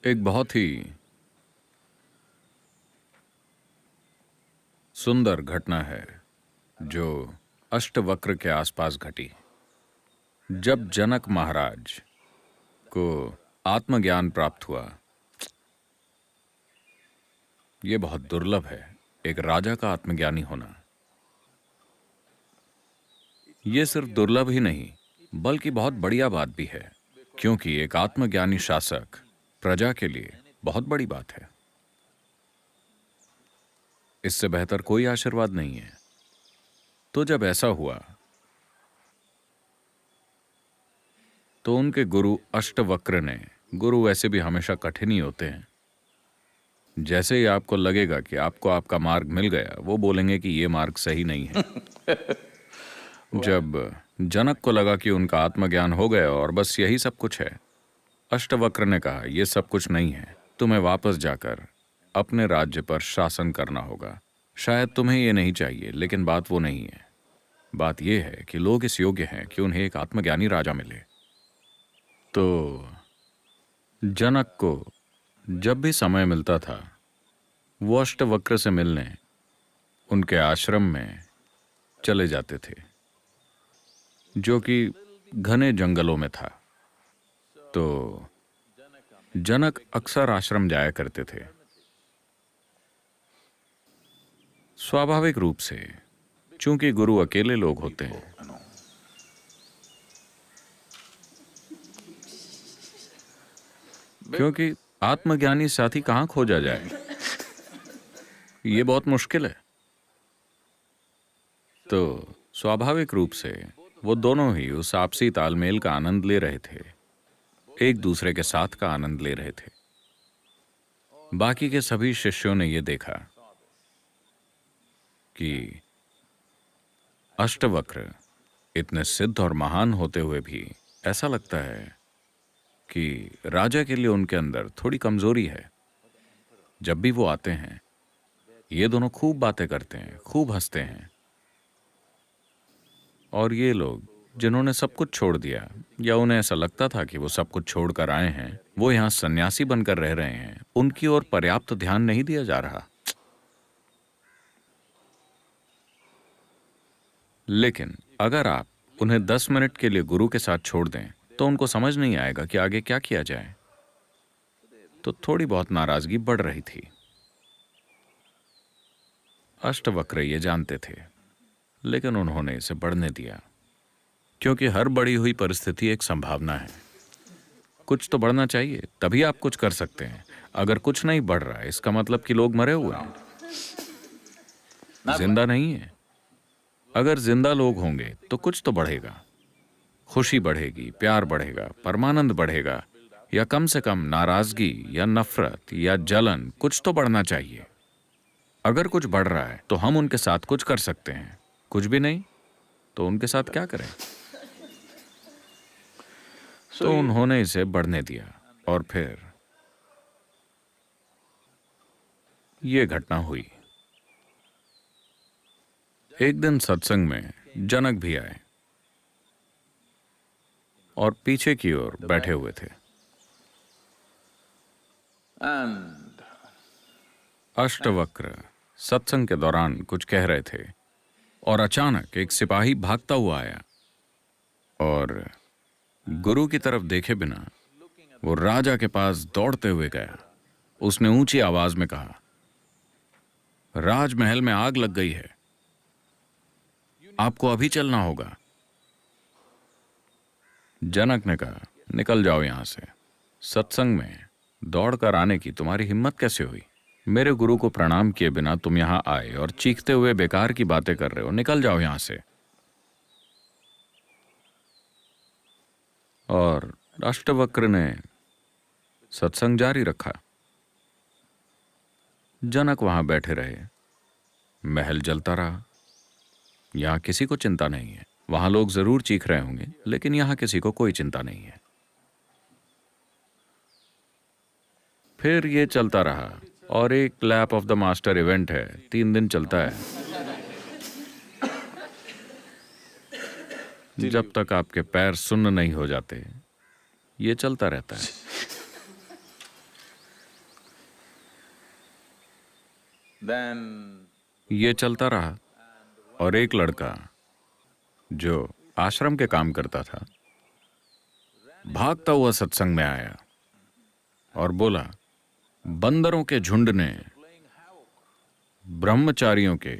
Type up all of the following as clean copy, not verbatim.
एक बहुत ही सुंदर घटना है जो अष्टवक्र के आसपास घटी। जब जनक महाराज को आत्मज्ञान प्राप्त हुआ, यह बहुत दुर्लभ है एक राजा का आत्मज्ञानी होना। यह सिर्फ दुर्लभ ही नहीं बल्कि बहुत बढ़िया बात भी है, क्योंकि एक आत्मज्ञानी शासक प्रजा के लिए बहुत बड़ी बात है। इससे बेहतर कोई आशीर्वाद नहीं है। तो जब ऐसा हुआ तो उनके गुरु अष्टवक्र ने, गुरु वैसे भी हमेशा कठिन ही होते हैं, जैसे ही आपको लगेगा कि आपको आपका मार्ग मिल गया, वो बोलेंगे कि ये मार्ग सही नहीं है। जब जनक को लगा कि उनका आत्मज्ञान हो गया और बस यही सब कुछ है, अष्टवक्र ने कहा ये सब कुछ नहीं है, तुम्हें वापस जाकर अपने राज्य पर शासन करना होगा। शायद तुम्हें ये नहीं चाहिए, लेकिन बात वो नहीं है। बात यह है कि लोग इस योग्य हैं कि उन्हें एक आत्मज्ञानी राजा मिले। तो जनक को जब भी समय मिलता था वो अष्टवक्र से मिलने उनके आश्रम में चले जाते थे, जो कि घने जंगलों में था। तो जनक अक्सर आश्रम जाया करते थे। स्वाभाविक रूप से, चूंकि गुरु अकेले लोग होते हैं, क्योंकि आत्मज्ञानी साथी कहां खोजा जाए, ये बहुत मुश्किल है। तो स्वाभाविक रूप से वो दोनों ही उस आपसी तालमेल का आनंद ले रहे थे, एक दूसरे के साथ का आनंद ले रहे थे। बाकी के सभी शिष्यों ने यह देखा कि अष्टवक्र इतने सिद्ध और महान होते हुए भी ऐसा लगता है कि राजा के लिए उनके अंदर थोड़ी कमजोरी है। जब भी वो आते हैं, ये दोनों खूब बातें करते हैं, खूब हंसते हैं, और ये लोग जिन्होंने सब कुछ छोड़ दिया, या उन्हें ऐसा लगता था कि वो सब कुछ छोड़कर आए हैं, वो यहां सन्यासी बनकर रह रहे हैं, उनकी ओर पर्याप्त ध्यान नहीं दिया जा रहा। लेकिन अगर आप उन्हें 10 मिनट के लिए गुरु के साथ छोड़ दें तो उनको समझ नहीं आएगा कि आगे क्या किया जाए। तो थोड़ी बहुत नाराजगी बढ़ रही थी। अष्टवक्र ये जानते थे, लेकिन उन्होंने इसे बढ़ने दिया, क्योंकि हर बढ़ी हुई परिस्थिति एक संभावना है। कुछ तो बढ़ना चाहिए, तभी आप कुछ कर सकते हैं। अगर कुछ नहीं बढ़ रहा है, इसका मतलब कि लोग मरे हुए हैं, जिंदा नहीं है। अगर जिंदा लोग होंगे तो कुछ तो बढ़ेगा, खुशी बढ़ेगी, प्यार बढ़ेगा, परमानंद बढ़ेगा, या कम से कम नाराजगी या नफरत या जलन, कुछ तो बढ़ना चाहिए। अगर कुछ बढ़ रहा है तो हम उनके साथ कुछ कर सकते हैं, कुछ भी नहीं तो उनके साथ क्या करें। तो उन्होंने इसे बढ़ने दिया, और फिर यह घटना हुई। एक दिन सत्संग में जनक भी आए और पीछे की ओर बैठे हुए थे। अष्टवक्र सत्संग के दौरान कुछ कह रहे थे और अचानक एक सिपाही भागता हुआ आया और गुरु की तरफ देखे बिना वो राजा के पास दौड़ते हुए गया। उसने ऊंची आवाज में कहा, राजमहल में आग लग गई है, आपको अभी चलना होगा। जनक ने कहा, निकल जाओ यहां से। सत्संग में दौड़कर आने की तुम्हारी हिम्मत कैसे हुई? मेरे गुरु को प्रणाम किए बिना तुम यहां आए और चीखते हुए बेकार की बातें कर रहे हो, निकल जाओ यहां से। और अष्टवक्र ने सत्संग जारी रखा। जनक वहां बैठे रहे, महल जलता रहा। यहां किसी को चिंता नहीं है। वहां लोग जरूर चीख रहे होंगे, लेकिन यहां किसी को कोई चिंता नहीं है। फिर ये चलता रहा, और एक clap of the master event है, 3 दिन चलता है। जब तक आपके पैर सुन्न नहीं हो जाते, ये चलता रहता है। ये चलता रहा और एक लड़का जो आश्रम के काम करता था भागता हुआ सत्संग में आया और बोला, बंदरों के झुंड ने ब्रह्मचारियों के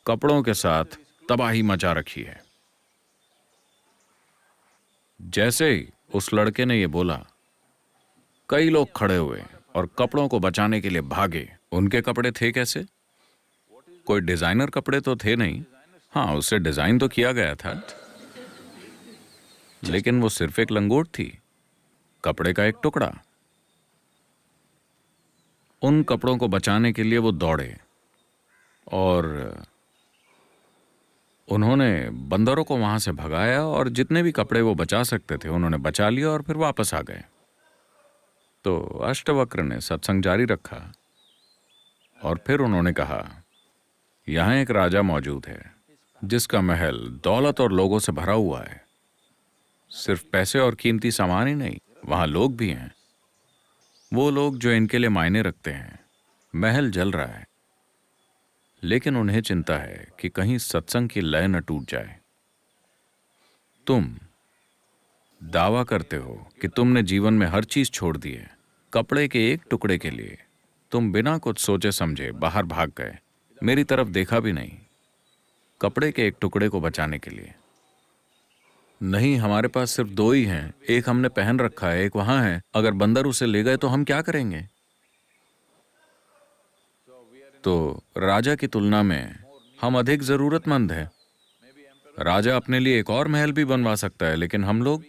कपड़ों के साथ तबाही मचा रखी है। जैसे ही उस लड़के ने ये बोला, कई लोग खड़े हुए और कपड़ों को बचाने के लिए भागे। उनके कपड़े थे कैसे? कोई डिजाइनर कपड़े तो थे नहीं। हाँ, उससे डिजाइन तो किया गया था, लेकिन वो सिर्फ एक लंगोट थी, कपड़े का एक टुकड़ा। उन कपड़ों को बचाने के लिए वो दौड़े और उन्होंने बंदरों को वहां से भगाया और जितने भी कपड़े वो बचा सकते थे उन्होंने बचा लिया और फिर वापस आ गए। तो अष्टवक्र ने सत्संग जारी रखा और फिर उन्होंने कहा, यहां एक राजा मौजूद है जिसका महल दौलत और लोगों से भरा हुआ है। सिर्फ पैसे और कीमती सामान ही नहीं, वहां लोग भी हैं, वो लोग जो इनके लिए मायने रखते हैं। महल जल रहा है, लेकिन उन्हें चिंता है कि कहीं सत्संग की लय न टूट जाए। तुम दावा करते हो कि तुमने जीवन में हर चीज छोड़ दी है, कपड़े के एक टुकड़े के लिए तुम बिना कुछ सोचे समझे बाहर भाग गए, मेरी तरफ देखा भी नहीं, कपड़े के एक टुकड़े को बचाने के लिए। नहीं, हमारे पास सिर्फ दो ही हैं, एक हमने पहन रखा है, एक वहां है। अगर बंदर उसे ले गए तो हम क्या करेंगे? तो राजा की तुलना में हम अधिक जरूरतमंद हैं। राजा अपने लिए एक और महल भी बनवा सकता है, लेकिन हम लोग।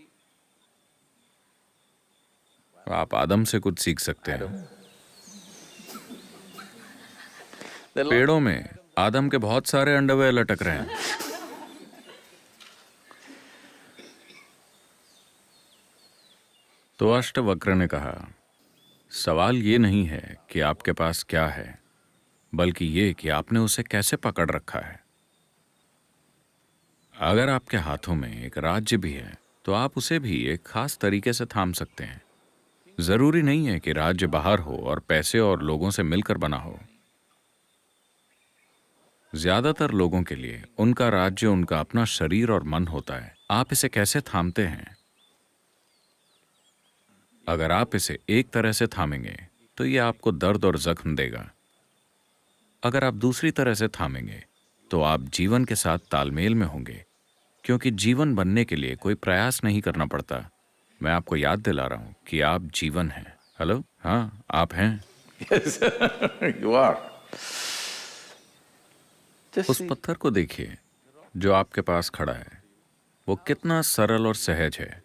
आप आदम से कुछ सीख सकते हैं। पेड़ों में आदम के बहुत सारे अंडरवेयर लटक रहे हैं। तो अष्टवक्र ने कहा, सवाल ये नहीं है कि आपके पास क्या है, बल्कि ये कि आपने उसे कैसे पकड़ रखा है। अगर आपके हाथों में एक राज्य भी है तो आप उसे भी एक खास तरीके से थाम सकते हैं। जरूरी नहीं है कि राज्य बाहर हो और पैसे और लोगों से मिलकर बना हो। ज्यादातर लोगों के लिए उनका राज्य उनका अपना शरीर और मन होता है। आप इसे कैसे थामते हैं? अगर आप इसे एक तरह से थामेंगे तो ये आपको दर्द और जख्म देगा। अगर आप दूसरी तरह से थामेंगे तो आप जीवन के साथ तालमेल में होंगे, क्योंकि जीवन बनने के लिए कोई प्रयास नहीं करना पड़ता। मैं आपको याद दिला रहा हूं कि आप जीवन हैं। हेलो, हाँ, आप हैं। Yes, you are. Just उस see. पत्थर को देखिए जो आपके पास खड़ा है, वो कितना सरल और सहज है।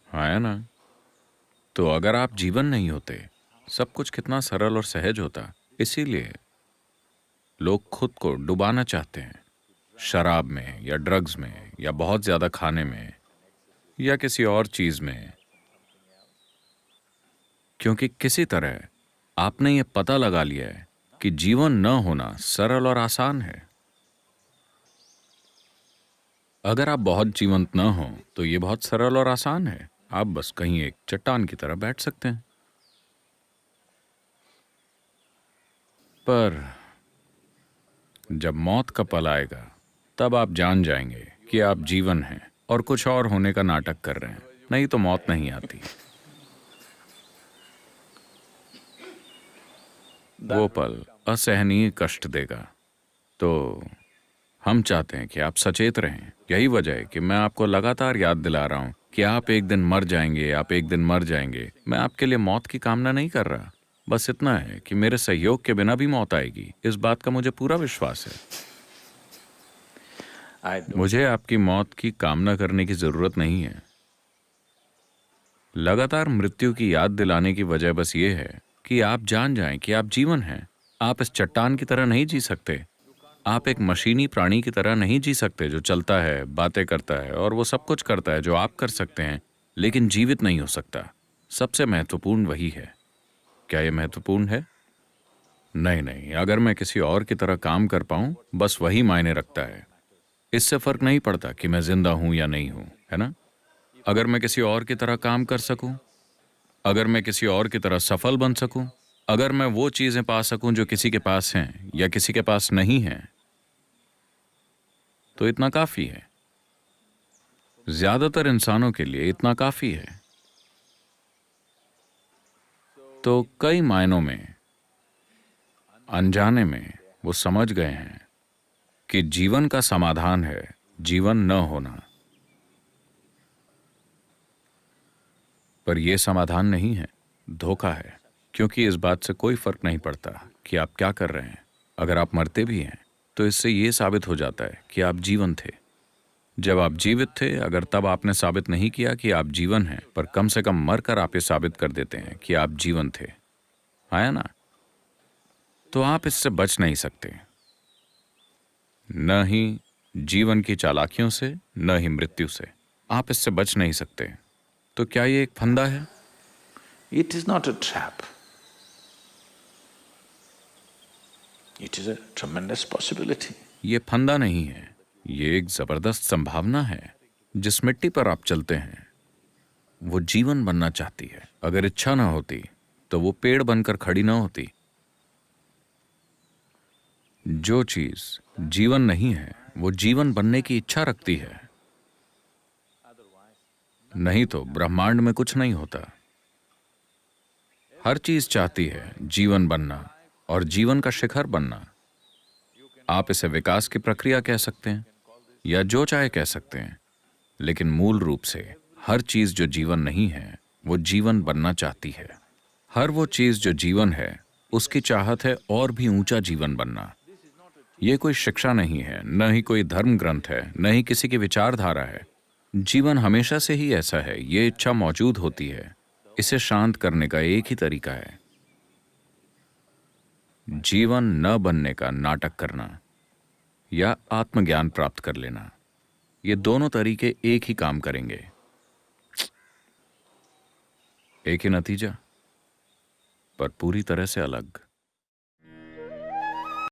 हाँ, है ना? तो अगर आप जीवन नहीं होते, सब कुछ कितना सरल और सहज होता। इसीलिए लोग खुद को डुबाना चाहते हैं, शराब में या ड्रग्स में या बहुत ज्यादा खाने में या किसी और चीज में, क्योंकि किसी तरह आपने ये पता लगा लिया है कि जीवन न होना सरल और आसान है। अगर आप बहुत जीवंत न हो तो ये बहुत सरल और आसान है। आप बस कहीं एक चट्टान की तरह बैठ सकते हैं। पर जब मौत का पल आएगा तब आप जान जाएंगे कि आप जीवन हैं और कुछ और होने का नाटक कर रहे हैं। नहीं तो मौत नहीं आती। वो पल असहनीय कष्ट देगा। तो हम चाहते हैं कि आप सचेत रहें। यही वजह है कि मैं आपको लगातार याद दिला रहा हूं कि आप एक दिन मर जाएंगे, आप एक दिन मर जाएंगे। मैं आपके लिए मौत की कामना नहीं कर रहा। बस इतना है कि मेरे सहयोग के बिना भी मौत आएगी, इस बात का मुझे पूरा विश्वास है। I do. मुझे आपकी मौत की कामना करने की जरूरत नहीं है। लगातार मृत्यु की याद दिलाने की वजह बस ये है कि आप जान जाएं कि आप जीवन हैं। आप इस चट्टान की तरह नहीं जी सकते। आप एक मशीनी प्राणी की तरह नहीं जी सकते जो चलता है, बातें करता है और वो सब कुछ करता है जो आप कर सकते हैं, लेकिन जीवित नहीं हो सकता। सबसे महत्वपूर्ण वही है। क्या ये महत्वपूर्ण है? नहीं नहीं, अगर मैं किसी और की तरह काम कर पाऊं, बस वही मायने रखता है। इससे फर्क नहीं पड़ता कि मैं जिंदा हूं या नहीं हूं, है ना? अगर मैं किसी और की तरह काम कर सकूं, अगर मैं किसी और की तरह सफल बन सकूं, अगर मैं वो चीजें पा सकूं जो किसी के पास हैं या किसी के पास नहीं हैं, तो इतना काफी है। ज्यादातर इंसानों के लिए इतना काफी है। तो कई मायनों में, अनजाने में, वो समझ गए हैं कि जीवन का समाधान है जीवन न होना। पर यह समाधान नहीं है, धोखा है। क्योंकि इस बात से कोई फर्क नहीं पड़ता कि आप क्या कर रहे हैं। अगर आप मरते भी हैं तो इससे यह साबित हो जाता है कि आप जीवन थे। जब आप जीवित थे, अगर तब आपने साबित नहीं किया कि आप जीवन हैं, पर कम से कम मरकर आप ये साबित कर देते हैं कि आप जीवन थे, आया ना? तो आप इससे बच नहीं सकते, न ही जीवन की चालाकियों से, न ही मृत्यु से। आप इससे बच नहीं सकते। तो क्या ये एक फंदा है? It is not a trap. It is a tremendous possibility. ये फंदा नहीं है, ये एक जबरदस्त संभावना है। जिस मिट्टी पर आप चलते हैं वो जीवन बनना चाहती है। अगर इच्छा ना होती तो वो पेड़ बनकर खड़ी ना होती। जो चीज जीवन नहीं है वो जीवन बनने की इच्छा रखती है, नहीं तो ब्रह्मांड में कुछ नहीं होता। हर चीज चाहती है जीवन बनना और जीवन का शिखर बनना। आप इसे विकास की प्रक्रिया कह सकते हैं या जो चाहे कह सकते हैं, लेकिन मूल रूप से हर चीज जो जीवन नहीं है वो जीवन बनना चाहती है। हर वो चीज जो जीवन है उसकी चाहत है और भी ऊंचा जीवन बनना। ये कोई शिक्षा नहीं है, न ही कोई धर्म ग्रंथ है, न ही किसी की विचारधारा है। जीवन हमेशा से ही ऐसा है, ये इच्छा मौजूद होती है। इसे शांत करने का एक ही तरीका है, जीवन न बनने का नाटक करना या आत्मज्ञान प्राप्त कर लेना। ये दोनों तरीके एक ही काम करेंगे, एक ही नतीजा, पर पूरी तरह से अलग।